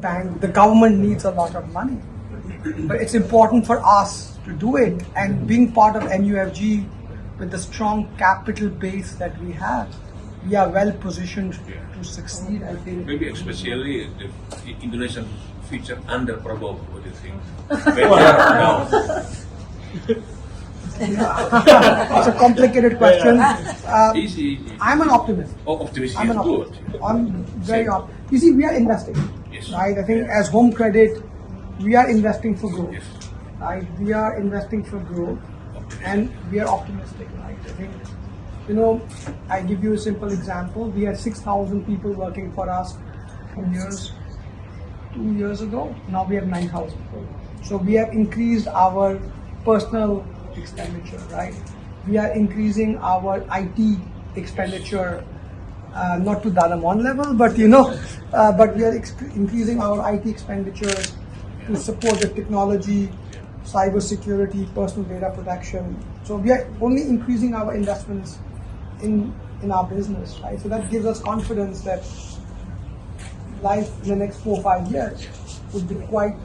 the government needs a lot of money. But it's important for us to do it, and being part of MUFG with the strong capital base that we have, we are well positioned to succeed, I think. Maybe especially the Indonesian future under Prabowo, what do you think? It's a complicated question. Easy. I'm an optimist. Oh, optimistic I'm is an good. optimist. I'm very optimistic. You see, we are investing, Yes. right? I think as home credit, we are investing for growth, Yes. right? We are investing for growth, and we are optimistic, right? I think, I give you a simple example. We had 6,000 people working for us 2 years ago. Now we have 9,000 people. So we have increased our personal expenditure, right? We are increasing our IT expenditure, not to Danamon level, but but we are increasing our IT expenditures to support the technology, cyber security, personal data protection. So we are only increasing our investments in our business, right? So that gives us confidence that life in the next 4 or 5 years would be quite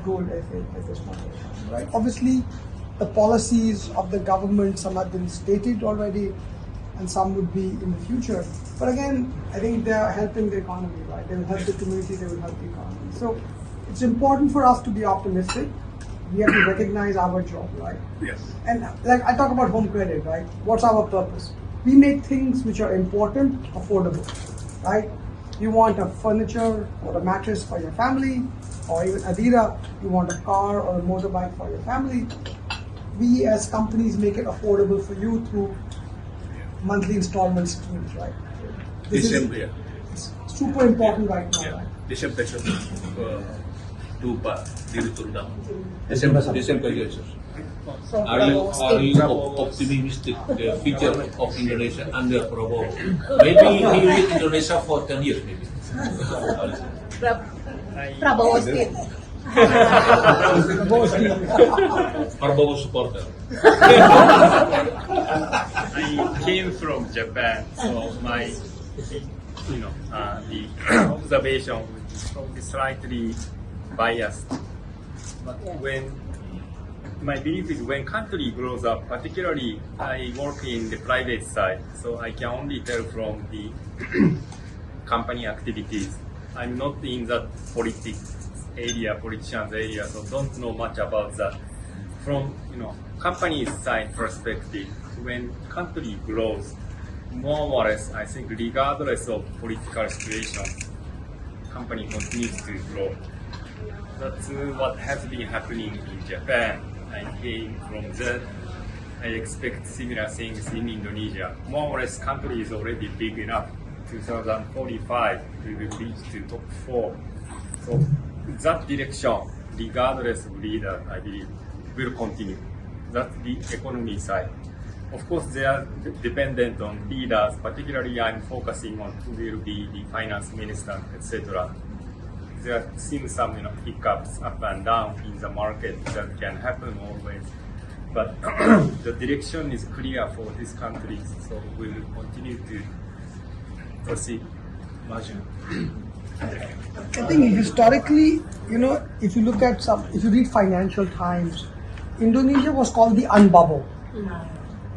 good, I think, at this point, right? Obviously, the policies of the government, some have been stated already, and some would be in the future. But again, I think they are helping the economy, right? They will help the community, they will help the economy. So it's important for us to be optimistic. We have to recognize our job, right? Yes. And like I talk about home credit, right? What's our purpose? We make things which are important, affordable, right? You want a furniture or a mattress for your family, or even Adira, you want a car or a motorbike for your family. We as companies make it affordable for you through monthly installment schemes, right? This December. is super important right now, right? December to Pak Direktur utama. December yes. Are you optimistic the future of Indonesia under Prabowo? Maybe he will lead Indonesia for 10 years, maybe. Prabowo still. Prabowo supporter. I came from Japan, so my, the observation is slightly biased. But my belief is when country grows up, particularly I work in the private side, so I can only tell from the company activities. I'm not in that politicians area, so don't know much about that. From company side perspective, when country grows, more or less, I think regardless of political situation, company continues to grow. That's what has been happening in Japan. I came from that. I expect similar things in Indonesia. More or less, country is already big enough. 2045, we will reach to top 4. So that direction, regardless of leader, I believe, will continue. That's the economy side. Of course, they are dependent on leaders. Particularly, I'm focusing on who will be the finance minister, etc. There seems some hiccups up and down in the market that can happen always. But the direction is clear for these countries, so we will continue to proceed. I think historically, if you look at if you read Financial Times, Indonesia was called the unbubble.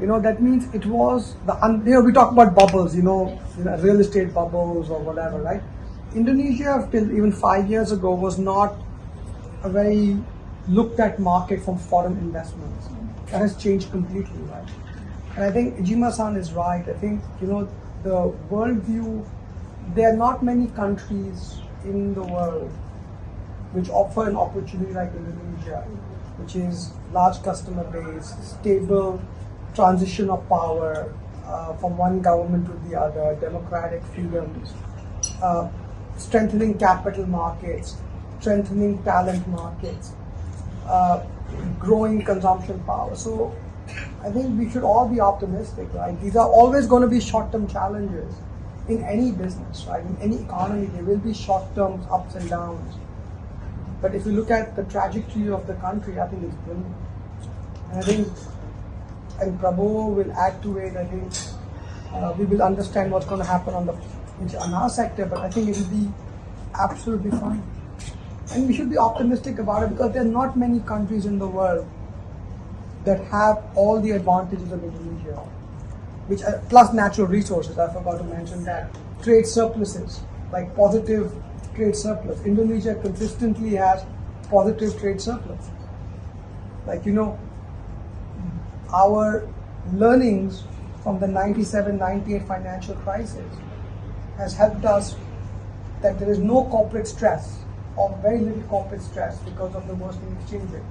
That means it was we talk about bubbles, real estate bubbles or whatever, right? Indonesia, till even 5 years ago, was not a very looked at market from foreign investments. That has changed completely, right? And I think Ijima-san is right. I think, the world view, there are not many countries in the world which offer an opportunity like Indonesia, which is large customer base, stable transition of power from one government to the other, democratic freedoms, strengthening capital markets, strengthening talent markets, growing consumption power. So I think we should all be optimistic, right? These are always going to be short-term challenges in any business, right? In any economy, there will be short-term ups and downs. But if you look at the trajectory of the country, I think it's brilliant. And I think, and Prabowo will add to it. I think we will understand what's going to happen on our sector, but I think it will be absolutely fine. And we should be optimistic about it because there are not many countries in the world that have all the advantages of Indonesia, which are, plus natural resources. I forgot to mention that. Trade surpluses, like positive trade surplus. Indonesia consistently has positive trade surplus. Like, you know, our learnings from the 97-98 financial crisis has helped us that there is no corporate stress or very little corporate stress because of the worsening exchange rate.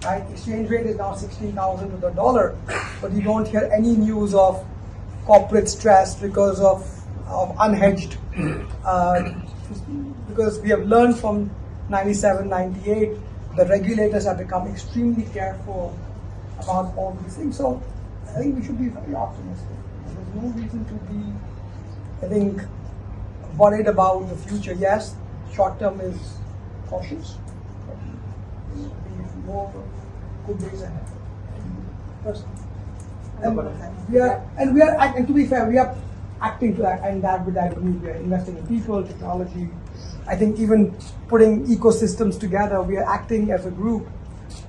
Right? Exchange rate is now 16,000 to the dollar, but you don't hear any news of corporate stress because of unhedged. Because we have learned from 97-98, the regulators have become extremely careful about all these things. So I think we should be very optimistic. There's no reason to be, I think, worried about the future. Yes, short term is cautious, but there will be more good days ahead. And we are, and to be fair, we are acting to that, and that with that means we are investing in people, technology. I think even putting ecosystems together, we are acting as a group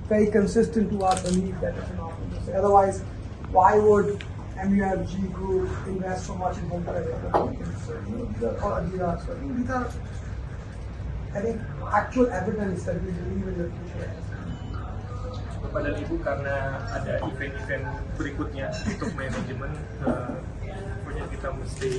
very consistent to our belief that it's an optimistic. Otherwise, why would MUFG Group invest so much in home electrical? So these are, I think, actual evidence that we believe in the future. Kepada Ibu karena ada event-event berikutnya untuk manajemen, pokoknya kita mesti